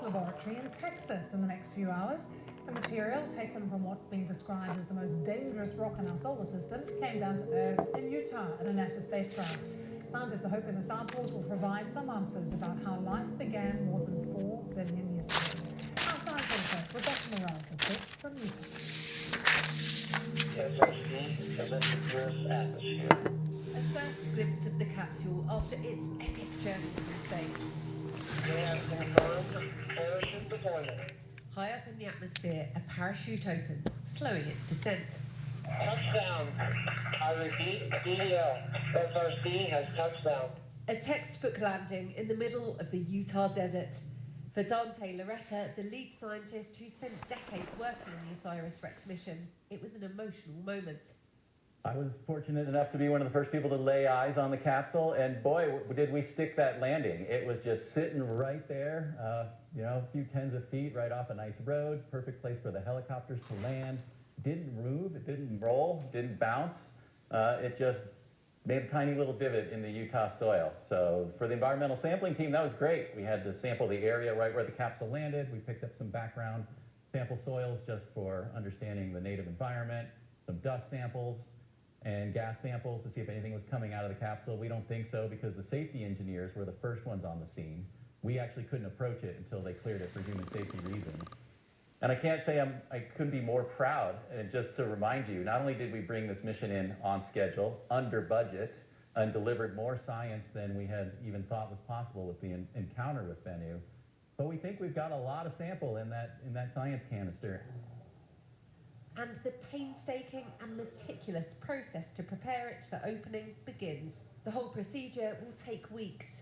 laboratory in Texas in the next few hours. The material, taken from what's being described as the most dangerous rock in our solar system, came down to Earth in Utah in a NASA spacecraft. Scientists are hoping the samples will provide some answers about how life began more than 4 billion years ago. Our science editor, Rebecca Morrell, reports from Utah. SRC electric Earth atmosphere. A first glimpse of the capsule after its epic journey through space. We have confirmed parachute deployment. High up in the atmosphere, a parachute opens, slowing its descent. Touchdown. I repeat, DDL. SRC has touchdown. A textbook landing in the middle of the Utah desert. For Dante Loretta, the lead scientist who spent decades working on the OSIRIS-REx mission, it was an emotional moment. I was fortunate enough to be one of the first people to lay eyes on the capsule, and boy, did we stick that landing. It was just sitting right there, a few tens of feet right off a nice road, perfect place for the helicopters to land. Didn't move, it didn't roll, didn't bounce. It just made a tiny little divot in the Utah soil. So for the environmental sampling team, that was great. We had to sample the area right where the capsule landed. We picked up some background sample soils just for understanding the native environment, some dust samples, and gas samples to see if anything was coming out of the capsule. We don't think so because the safety engineers were the first ones on the scene. We actually couldn't approach it until they cleared it for human safety reasons. And I can't say I couldn't be more proud. And just to remind you, not only did we bring this mission in on schedule, under budget, and delivered more science than we had even thought was possible with the encounter with Bennu, but we think we've got a lot of sample in that science canister. And the painstaking and meticulous process to prepare it for opening begins. The whole procedure will take weeks.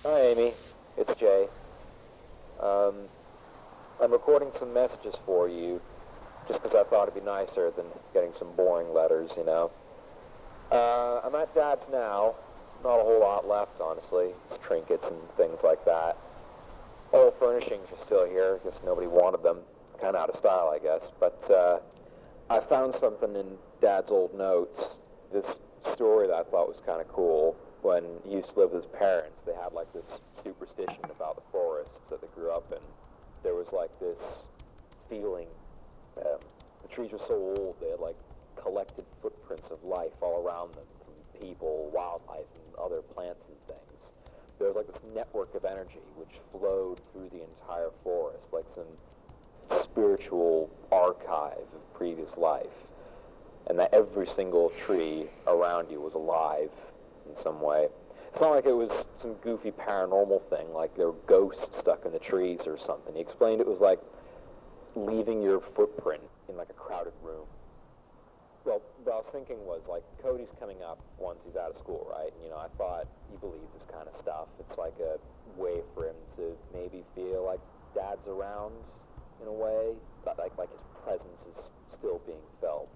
Hi, Amy. It's Jay. I'm recording some messages for you just because I thought it'd be nicer than getting some boring letters, you know. I'm at Dad's now. Not a whole lot left, honestly. Just trinkets and things like that. All furnishings are still here. Guess nobody wanted them. Kind of out of style, I guess. But I found something in Dad's old notes. This story that I thought was kind of cool. When he used to live with his parents, they had like this superstition about the forests that they grew up in. There was like this feeling, the trees were so old, they had like collected footprints of life all around them, from people, wildlife, and other plants and things. There was like this network of energy which flowed through the entire forest, like some spiritual archive of previous life. And that every single tree around you was alive in some way. It's not like it was some goofy paranormal thing, like there were ghosts stuck in the trees or something. He explained it was like leaving your footprint in like a crowded room. Well, what I was thinking was, like, Cody's coming up once he's out of school, right? And, you know, I thought he believes this kind of stuff. It's like a way for him to maybe feel like Dad's around in a way, but like his presence is still being felt.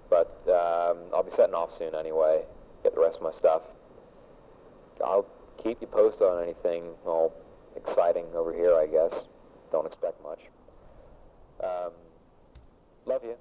But I'll be setting off soon anyway, get the rest of my stuff. I'll keep you posted on anything all exciting over here, I guess. Don't expect much. Love you.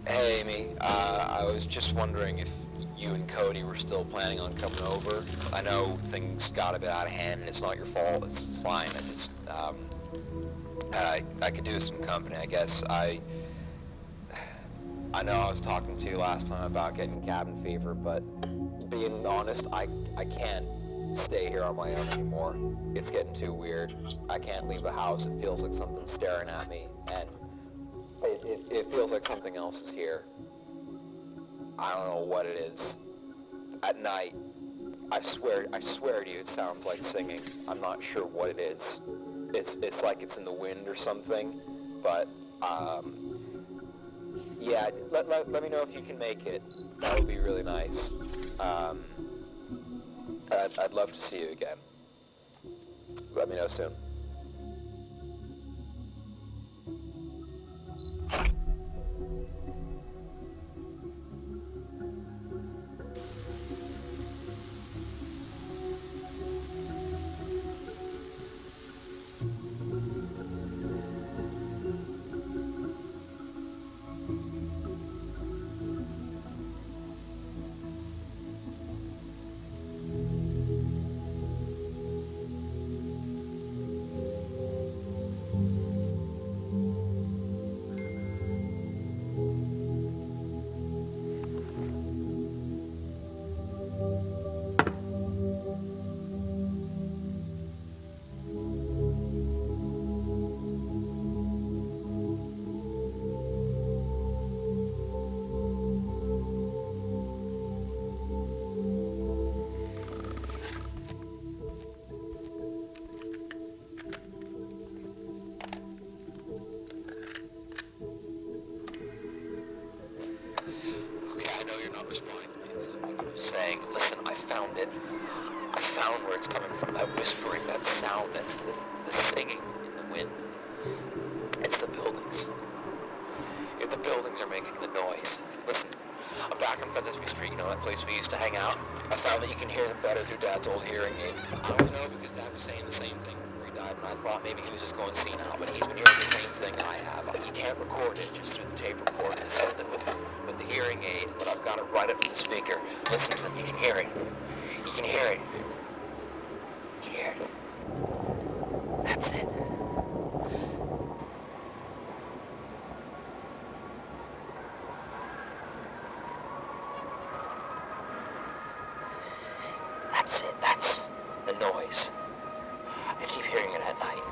Hey, Amy. I was just wondering if you and Cody were still planning on coming over. I know things got a bit out of hand, and it's not your fault. It's fine. I just, I could do with some company, I guess. I know I was talking to you last time about getting cabin fever, but being honest, I can't stay here on my own anymore. It's getting too weird. I can't leave the house. It feels like something's staring at me, and it feels like something else is here. I don't know what it is. At night, I swear to you, it sounds like singing. I'm not sure what it is. It's like it's in the wind or something, but, yeah, let me know if you can make it. That would be really nice. I'd love to see you again. Let me know soon. Responding to me because of what I was saying. Listen, I found it. I found where it's coming from. That whispering, that sound, that the singing in the wind. It's the buildings. If the buildings are making the noise. Listen, I'm back on Feathersby Street, you know that place we used to hang out? I found that you can hear them better through Dad's old hearing aid. I don't know because Dad was saying the same thing before he died, and I thought maybe he was just going senile, but he's been hearing the same thing I have. You can't record it just through the tape recorder. There's something with the hearing aid, but I've got it right up to the speaker. Listen to them, you can hear it. You can hear it. You can hear it. That's it. That's it, that's the noise. I keep hearing it at night.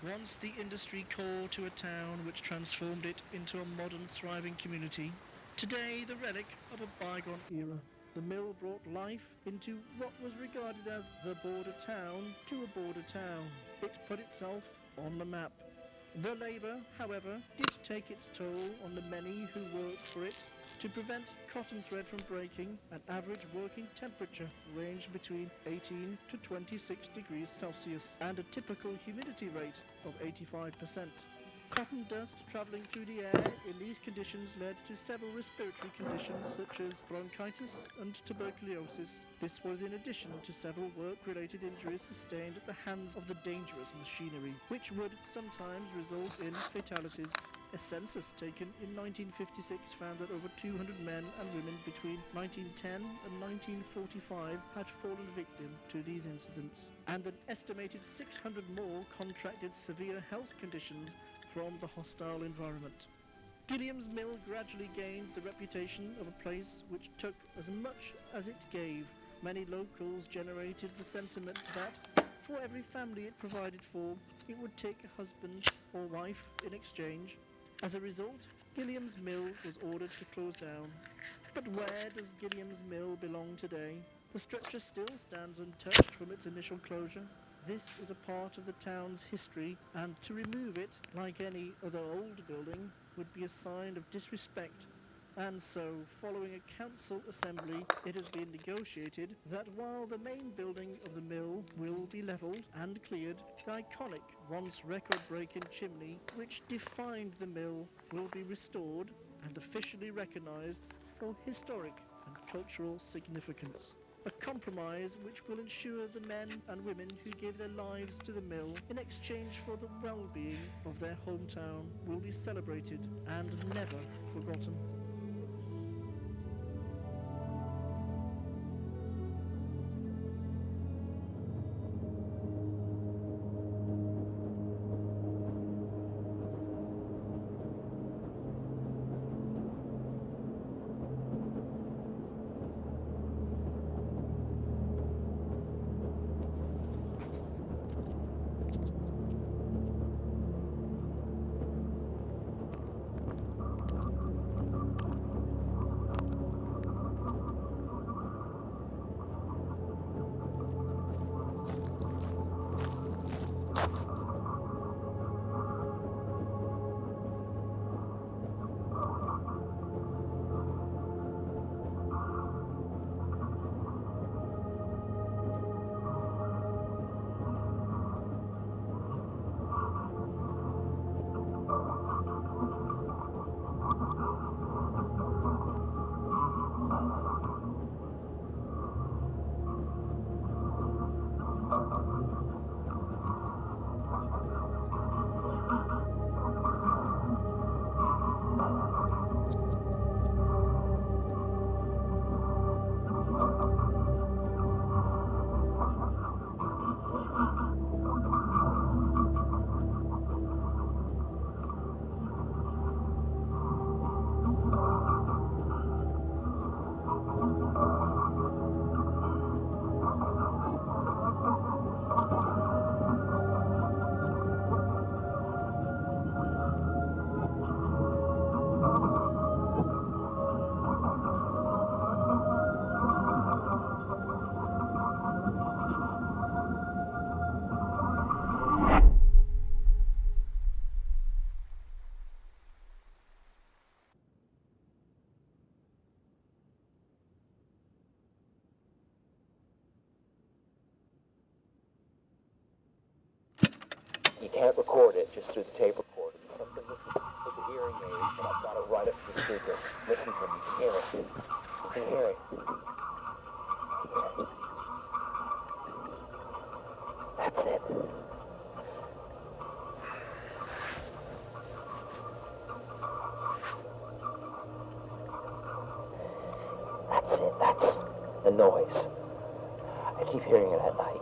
Once the industry core to a town which transformed it into a modern thriving community, today the relic of a bygone era. The mill brought life into what was regarded as the border town to a border town. It put itself on the map. The labour, however, did take its toll on the many who worked for it. To prevent cotton thread from breaking, an average working temperature ranged between 18 to 26 degrees Celsius and a typical humidity rate of 85%. Cotton dust travelling through the air in these conditions led to several respiratory conditions such as bronchitis and tuberculosis. This was in addition to several work-related injuries sustained at the hands of the dangerous machinery, which would sometimes result in fatalities. A census taken in 1956 found that over 200 men and women between 1910 and 1945 had fallen victim to these incidents, and an estimated 600 more contracted severe health conditions from the hostile environment. Gilliam's Mill gradually gained the reputation of a place which took as much as it gave. Many locals generated the sentiment that for every family it provided for, it would take a husband or wife in exchange. As a result, Gilliam's Mill was ordered to close down. But where does Gilliam's Mill belong today? The structure still stands untouched from its initial closure. This is a part of the town's history, and to remove it, like any other old building, would be a sign of disrespect. And so, following a council assembly, it has been negotiated that while the main building of the mill will be levelled and cleared, the iconic, once record-breaking chimney, which defined the mill, will be restored, and officially recognised for historic and cultural significance. A compromise which will ensure the men and women who gave their lives to the mill in exchange for the well-being of their hometown will be celebrated and never forgotten. You can't record it just through the tape recorder. There's something with the hearing aid, but I've got it right up to the speaker. Listen to me. You can hear it. You can hear it. That's it. That's it. That's the noise. I keep hearing it at night.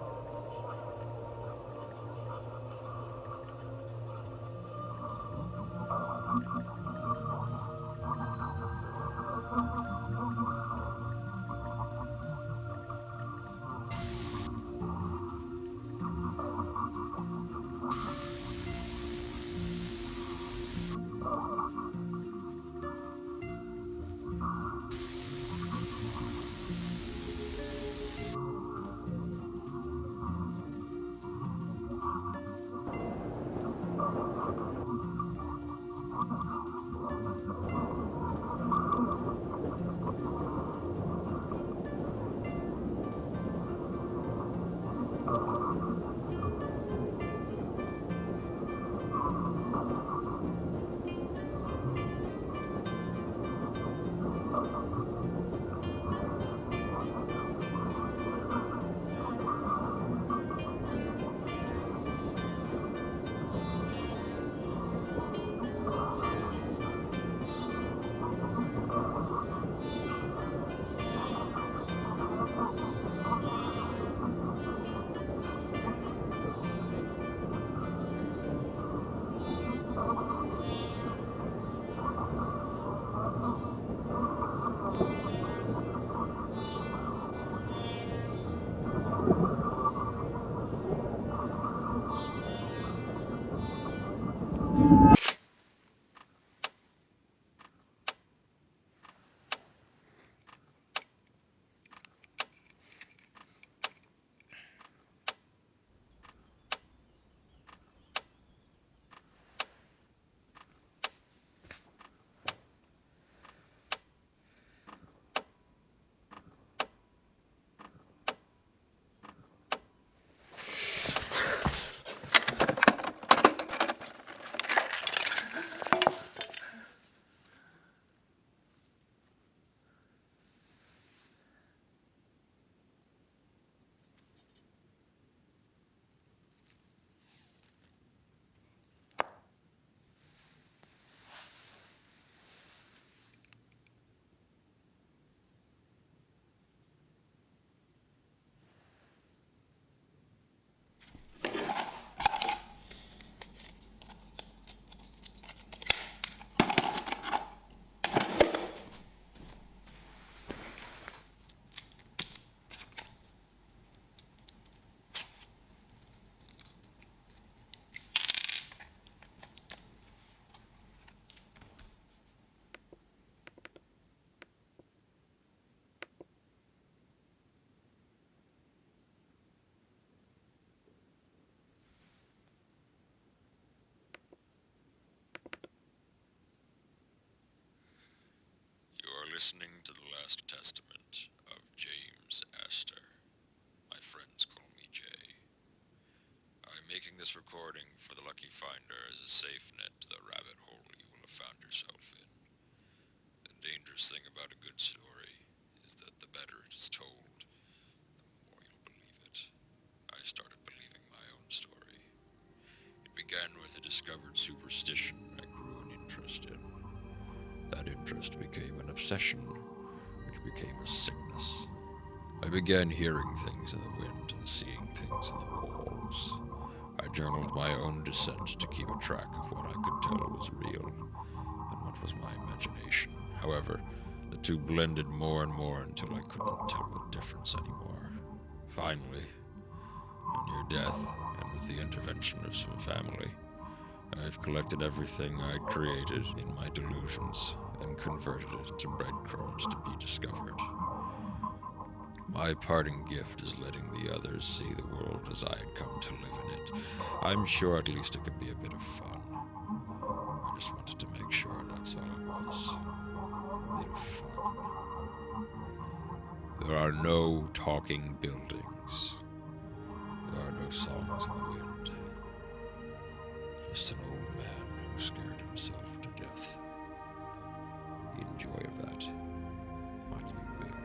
listening to the last testament of James Astor. My friends call me Jay. I'm making this recording for the lucky finder as a safe net to the rabbit hole you will have found yourself in. The dangerous thing about a good story is that the better it is told, the more you'll believe it. I started believing my own story. It began with a discovered superstition I grew an interest in. That interest became an obsession, which became a sickness. I began hearing things in the wind and seeing things in the walls. I journaled my own descent to keep a track of what I could tell was real and what was my imagination. However, the two blended more and more until I couldn't tell the difference anymore. Finally, a near death, and with the intervention of some family, I've collected everything I'd created in my delusions and converted it into breadcrumbs to be discovered. My parting gift is letting the others see the world as I had come to live in it. I'm sure at least it could be a bit of fun. I just wanted to make sure that's all it was. A bit of fun. There are no talking buildings. There are no songs in the wind. Just an old man who scared himself to death. Enjoy that, what you will.